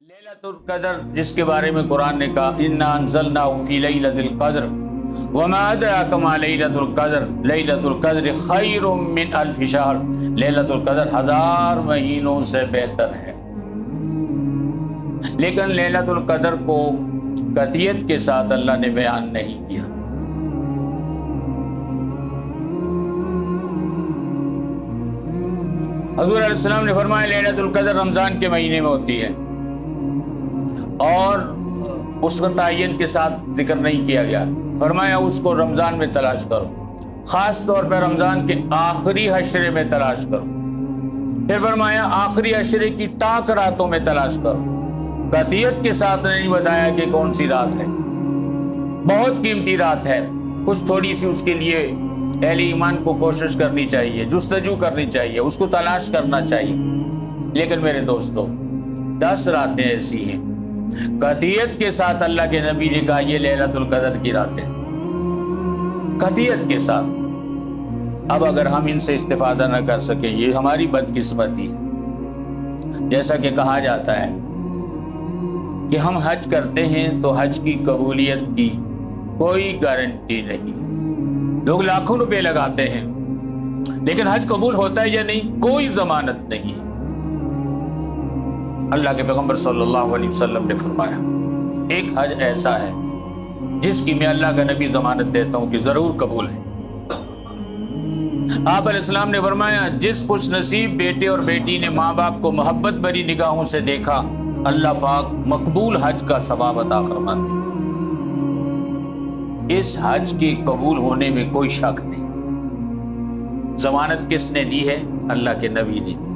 لیلۃ القدر جس کے بارے میں قرآن نے کہا انا انزلناہ فی لیلۃ القدر وما ادراک ما لیلۃ القدر لیلۃ القدر خیر من الف شہر، لیلۃ القدر 1000 مہینوں سے بہتر ہے۔ لیکن لیلۃ القدر کو قطعیت کے ساتھ اللہ نے بیان نہیں کیا۔ حضور علیہ السلام نے فرمایا لیلۃ القدر رمضان کے مہینے میں ہوتی ہے، اور اس کو تعین کے ساتھ ذکر نہیں کیا گیا۔ فرمایا اس کو رمضان میں تلاش کرو، خاص طور پہ رمضان کے آخری عشرے میں تلاش کرو۔ پھر فرمایا آخری عشرے کی تاک راتوں میں تلاش کرو۔ قطعیت کے ساتھ نہیں بتایا کہ کون سی رات ہے۔ بہت قیمتی رات ہے، کچھ تھوڑی سی اس کے لیے اہل ایمان کو کوشش کرنی چاہیے، جستجو کرنی چاہیے، اس کو تلاش کرنا چاہیے۔ لیکن میرے دوستو 10 راتیں ایسی ہیں قطعیت کے ساتھ اللہ کے نبی نے کہا یہ لیلۃ القدر کی راتیں، قطعیت کے ساتھ۔ اب اگر ہم ان سے استفادہ نہ کر سکیں یہ ہماری بدقسمتی۔ جیسا کہ کہا جاتا ہے کہ ہم حج کرتے ہیں تو حج کی قبولیت کی کوئی گارنٹی نہیں۔ لوگ لاکھوں روپے لگاتے ہیں لیکن حج قبول ہوتا ہے یا نہیں کوئی ضمانت نہیں۔ اللہ کے پیغمبر صلی اللہ علیہ وسلم نے فرمایا ایک حج ایسا ہے جس کی میں اللہ کا نبی ضمانت دیتا ہوں کہ ضرور قبول ہے۔ آپ علیہ السلام نے فرمایا جس خوش نصیب بیٹے اور بیٹی نے ماں باپ کو محبت بھری نگاہوں سے دیکھا اللہ پاک مقبول حج کا ثواب عطا فرماتے۔ اس حج کے قبول ہونے میں کوئی شک نہیں۔ ضمانت کس نے دی ہے؟ اللہ کے نبی نے دی۔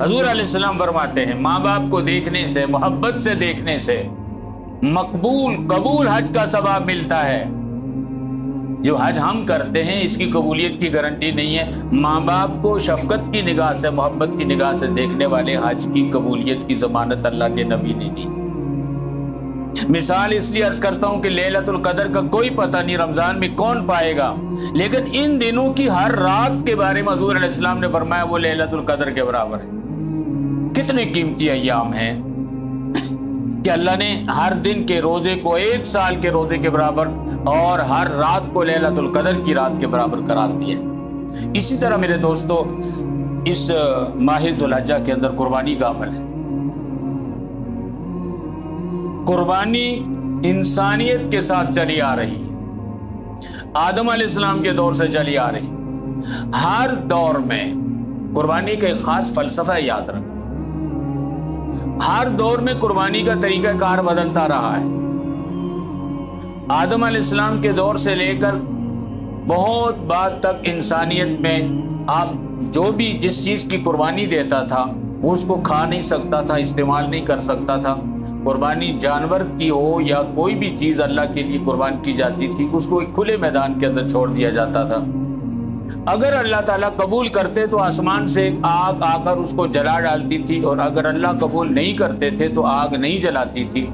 حضور علیہ السلام فرماتے ہیں ماں باپ کو دیکھنے سے، محبت سے دیکھنے سے مقبول قبول حج کا ثواب ملتا ہے۔ جو حج ہم کرتے ہیں اس کی قبولیت کی گارنٹی نہیں ہے۔ ماں باپ کو شفقت کی نگاہ سے، محبت کی نگاہ سے دیکھنے والے حج کی قبولیت کی ضمانت اللہ کے نبی نے دی۔ مثال اس لیے عرض کرتا ہوں کہ لیلۃ القدر کا کوئی پتہ نہیں رمضان میں کون پائے گا، لیکن ان دنوں کی ہر رات کے بارے میں حضور علیہ السلام نے فرمایا وہ لیلۃ القدر کے برابر ہے۔ کتنے قیمتی ایام ہیں کہ اللہ نے ہر دن کے روزے کو 1 سال کے روزے کے برابر اور ہر رات کو لیلۃ القدر کی رات کے برابر قرار دیا ہے۔ اسی طرح میرے دوستو اس ماہ ذو الحجہ کے اندر قربانی کا عمل ہے۔ قربانی انسانیت کے ساتھ چلی آ رہی ہے، آدم علیہ السلام کے دور سے چلی آ رہی ہے۔ ہر دور میں قربانی کا ایک خاص فلسفہ ہے، یاد رکھیں۔ ہر دور میں قربانی کا طریقہ کار بدلتا رہا ہے۔ آدم علیہ السلام کے دور سے لے کر بہت بعد تک انسانیت میں آپ جو بھی جس چیز کی قربانی دیتا تھا وہ اس کو کھا نہیں سکتا تھا، استعمال نہیں کر سکتا تھا۔ قربانی جانور کی ہو یا کوئی بھی چیز اللہ کے لیے قربان کی جاتی تھی اس کو ایک کھلے میدان کے اندر چھوڑ دیا جاتا تھا۔ اگر اللہ تعالیٰ قبول کرتے تو آسمان سے آگ آ کر اس کو جلا ڈالتی تھی، اور اگر اللہ قبول نہیں کرتے تھے تو آگ نہیں جلاتی تھی۔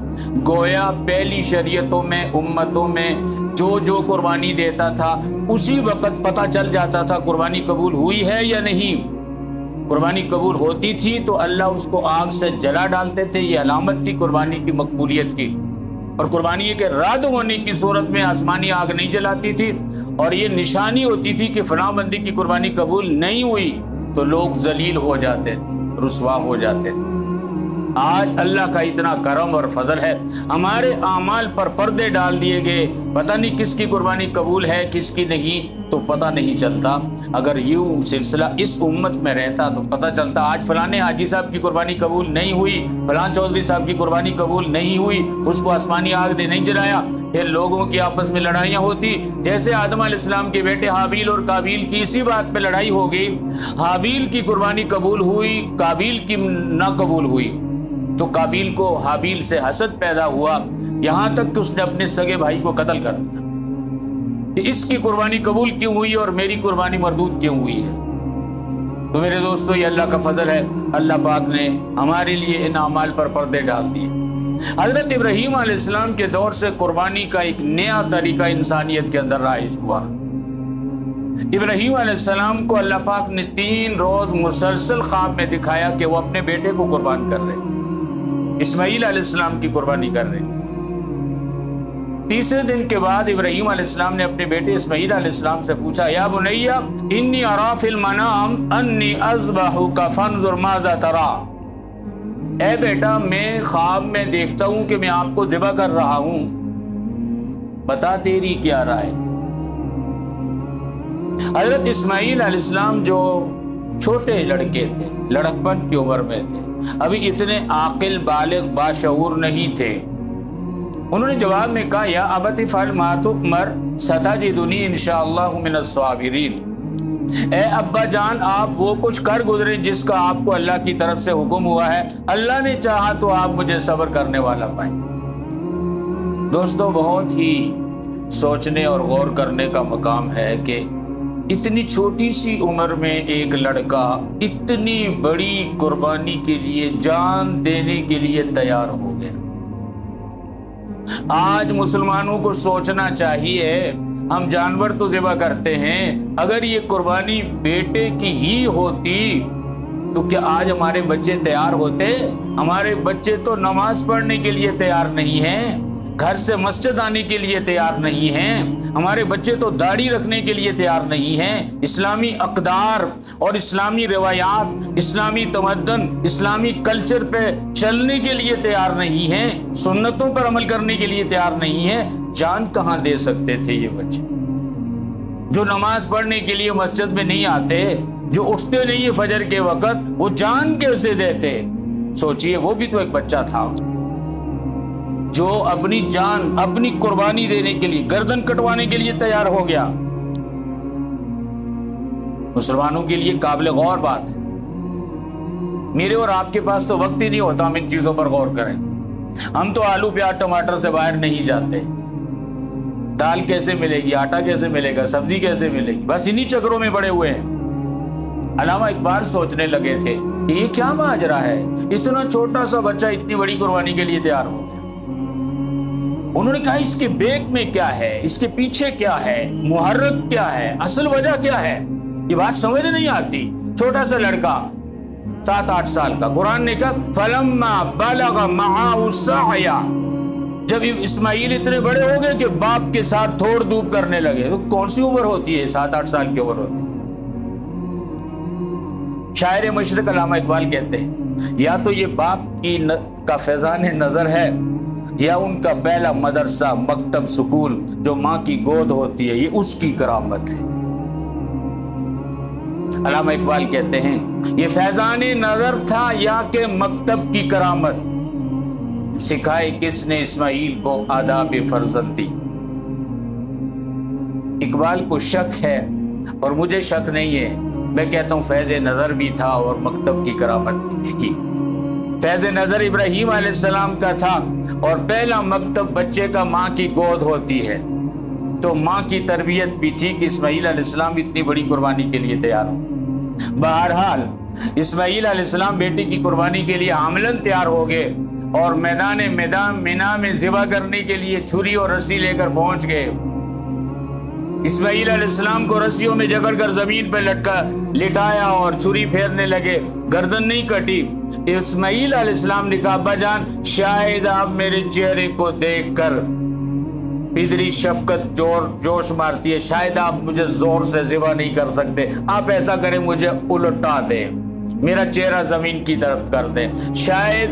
گویا پہلی شریعتوں میں امتوں میں جو قربانی دیتا تھا اسی وقت پتہ چل جاتا تھا قربانی قبول ہوئی ہے یا نہیں۔ قربانی قبول ہوتی تھی تو اللہ اس کو آگ سے جلا ڈالتے تھے، یہ علامت تھی قربانی کی مقبولیت کی۔ اور قربانی کے رد ہونے کی صورت میں آسمانی آگ نہیں جلاتی تھی، اور یہ نشانی ہوتی تھی کہ فلاں بندے کی قربانی قبول نہیں ہوئی تو لوگ ذلیل ہو جاتے تھے، رسوا ہو جاتے تھے۔ آج اللہ کا اتنا کرم اور فضل ہے، ہمارے اعمال پر پردے ڈال دیے گئے، پتہ نہیں کس کی قربانی قبول ہے کس کی نہیں تو پتہ نہیں چلتا۔ اگر یوں سلسلہ اس امت میں رہتا تو پتہ چلتا آج فلاں حاجی صاحب کی قربانی قبول نہیں ہوئی، فلاں چودھری صاحب کی قربانی قبول نہیں ہوئی، اس کو آسمانی آگ نے نہیں جلایا۔ پھر لوگوں کی آپس میں لڑائیاں ہوتی، جیسے آدم علیہ السلام کے بیٹے حابیل اور قابیل کی اسی بات پہ لڑائی ہو گئی۔ حابیل کی قربانی قبول ہوئی، قابیل کی نہ قبول ہوئی، تو قابیل کو حابیل سے حسد پیدا ہوا، یہاں تک کہ اس نے اپنے سگے بھائی کو قتل کر دیا کہ اس کی قربانی قبول کیوں ہوئی اور میری قربانی مردود کیوں ہوئی ہے۔ تو میرے دوستو یہ اللہ کا فضل ہے، اللہ پاک نے ہمارے لیے ان اعمال پر پردے ڈال دیے۔ حضرت ابراہیم علیہ السلام کے دور سے قربانی کا ایک نیا طریقہ انسانیت کے اندر رائج ہوا۔ ابراہیم علیہ السلام کو اللہ پاک نے 3 روز مسلسل خواب میں دکھایا کہ وہ اپنے بیٹے کو قربان کر رہے ہیں۔ اسماعیل علیہ السلام کی قربانی کر رہے ہیں۔ تیسرے دن کے بعد ابراہیم علیہ السلام نے اپنے بیٹے اسماعیل علیہ السلام سے پوچھا، یا بنی انی ارا فی المنام انی اذبحک فانظر ماذا تری، اے بیٹا میں خواب میں دیکھتا ہوں کہ میں آپ کو ذبح کر رہا ہوں، بتا تیری کیا رائے۔ حضرت اسماعیل علیہ السلام جو چھوٹے لڑکے تھے، لڑکپن کی عمر میں تھے، ابھی اتنے عاقل بالغ باشعور نہیں تھے، انہوں نے جواب میں کہا، یا ابت افعل ما تؤمر ستجدنی انشاءاللہ من الصابرین، اے ابا جان آپ وہ کچھ کر گزرے جس کا آپ کو اللہ کی طرف سے حکم ہوا ہے، اللہ نے چاہا تو آپ مجھے صبر کرنے والا پائیں۔ دوستو بہت ہی سوچنے اور غور کرنے کا مقام ہے کہ اتنی چھوٹی سی عمر میں ایک لڑکا اتنی بڑی قربانی کے لیے جان دینے کے لیے تیار ہو گیا۔ آج مسلمانوں کو سوچنا چاہیے، ہم جانور تو ذبح کرتے ہیں، اگر یہ قربانی بیٹے کی ہی ہوتی تو کیا آج ہمارے بچے تیار ہوتے؟ ہمارے بچے تو نماز پڑھنے کے لیے تیار نہیں ہیں، گھر سے مسجد آنے کے لیے تیار نہیں ہیں، ہمارے بچے تو داڑھی رکھنے کے لیے تیار نہیں ہیں، اسلامی اقدار اور اسلامی روایات، اسلامی تمدن، اسلامی کلچر پہ چلنے کے لیے تیار نہیں ہیں، سنتوں پر عمل کرنے کے لیے تیار نہیں ہیں۔ جان کہاں دے سکتے تھے یہ بچے جو نماز پڑھنے کے لیے مسجد میں نہیں آتے، جو اٹھتے نہیں ہیں فجر کے وقت، وہ جان کیسے دیتے؟ سوچئے وہ بھی تو ایک بچہ تھا جو اپنی جان، اپنی قربانی دینے کے لیے، گردن کٹوانے کے لیے تیار ہو گیا۔ مسلمانوں کے لیے قابل غور بات ہے۔ میرے اور آپ کے پاس تو وقت ہی نہیں ہوتا ہم ان چیزوں پر غور کریں۔ ہم تو آلو پیاز ٹماٹر سے باہر نہیں جاتے، دال کیسے ملے گی، آٹا کیسے ملے گا، سبزی کیسے ملے گی، بس انہی چکروں میں پڑے ہوئے ہیں۔ علامہ اقبال سوچنے لگے تھے کہ یہ کیا ماجرا ہے، اتنا چھوٹا سا بچہ اتنی بڑی قربانی کے لیے تیار ہو گیا۔ انہوں نے کہا اس کے بیک میں کیا ہے، اس کے پیچھے کیا ہے، محرک کیا ہے، اصل وجہ کیا ہے، یہ بات سمجھ نہیں آتی۔ چھوٹا سا لڑکا 7-8 سال کا، قرآن نے کہا فَلَمَّا بَلَغَ مَعَهُ السَّعْيَ، جب اسماعیل اتنے بڑے ہو گئے کہ باپ کے ساتھ تھوڑ دھوپ کرنے لگے، تو کون سی عمر ہوتی ہے؟ 7-8 سال کی عمر ہوتی ہے۔ شاعر مشرق علامہ اقبال کہتے ہیں یا تو یہ باپ کا فیضان نظر ہے، یا ان کا پہلا مدرسہ، مکتب، سکول جو ماں کی گود ہوتی ہے، یہ اس کی کرامت ہے۔ علامہ اقبال کہتے ہیں یہ فیضان نظر تھا یا کہ مکتب کی کرامت، سکھائے کس نے اسماعیل کو آداب فرزندی۔ اقبال کو شک ہے اور مجھے شک نہیں ہے، میں کہتا ہوں فیض نظر بھی تھا اور مکتب کی کرامت بھی تھی۔ فیض نظر ابراہیم علیہ السلام کا تھا اور پہلا مکتب بچے کا ماں کی گود ہوتی ہے، تو ماں کی تربیت بھی تھی کہ اسماعیل علیہ السلام اتنی بڑی قربانی کے لیے تیار ہو۔ بہرحال اسماعیل علیہ السلام بیٹی کی قربانی کے لیے عملاً تیار ہو گئے اور میدان مینا میں ذبح کرنے کے لیے چھری اور رسی لے کر پہنچ گئے۔ اسماعیل علیہ السلام کو رسیوں میں جکڑ کر زمین پہ لٹایا اور چھری پھیرنے لگے، گردن نہیں کٹی۔ اسماعیل علیہ السلام نے کہا ابا جان شاید آپ میرے چہرے کو دیکھ کر، پدری شفقت جوش مارتی ہے، شاید آپ مجھے زور سے ذبح نہیں کر سکتے، آپ ایسا کریں مجھے الٹا دیں، میرا چہرہ زمین کی طرف کر دیں، شاید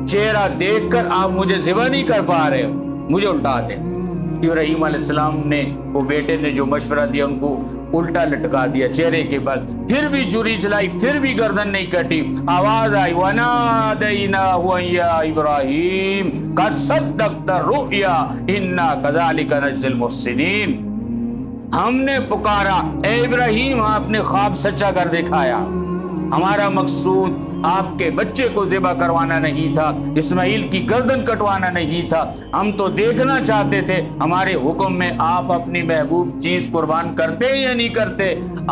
چہرہ دیکھ کر آپ مجھے ذبح نہیں کر پا رہے، مجھے الٹا دیں۔ ابراہیم علیہ السلام نے، وہ بیٹے نے جو مشورہ دیا، ان کو الٹا لٹکا دیا چہرے کے بل، پھر بھی چھری چلائی، پھر بھی گردن نہیں کٹی۔ آواز آئی وَنَادَيْنَاهُ يَا إِبْرَاهِيمُ قَدْ صَدَّقْتَ الرُّؤْيَا إِنَّا كَذَلِكَ نَجْزِي الْمُحْسِنِينَ، ہم نے پکارا اے ابراہیم آپ نے خواب سچا کر دکھایا، ہمارا مقصود آپ کے بچے کو ذبح کروانا نہیں تھا، اسماعیل کی گردن کٹوانا نہیں تھا، ہم تو دیکھنا چاہتے تھے ہمارے حکم میں آپ اپنی محبوب چیز قربان کرتے یا نہیں کرتے۔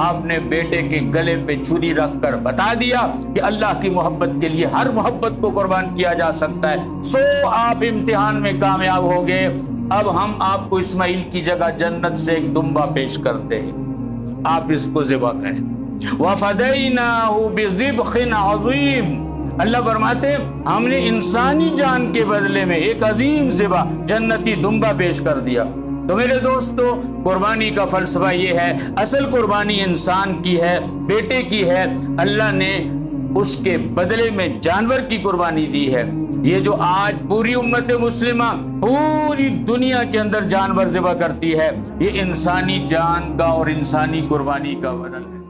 آپ نے بیٹے کے گلے پہ چھری رکھ کر بتا دیا کہ اللہ کی محبت کے لیے ہر محبت کو قربان کیا جا سکتا ہے، سو آپ امتحان میں کامیاب ہو گئے۔ اب ہم آپ کو اسماعیل کی جگہ جنت سے ایک دمبا پیش کرتے ہیں، آپ اس کو ذبح کریں۔ وَفَدَيْنَاهُ بِذِبْحٍ عَظِيمٍ، اللہ فرماتے ہیں ہم نے انسانی جان کے بدلے میں ایک عظیم ذبح جنتی دمبا پیش کر دیا۔ تو میرے دوستو، قربانی کا فلسفہ یہ ہے، اصل قربانی انسان کی ہے، بیٹے کی ہے، اللہ نے اس کے بدلے میں جانور کی قربانی دی ہے۔ یہ جو آج پوری امت مسلمہ پوری دنیا کے اندر جانور ذبح کرتی ہے، یہ انسانی جان کا اور انسانی قربانی کا بدل ہے۔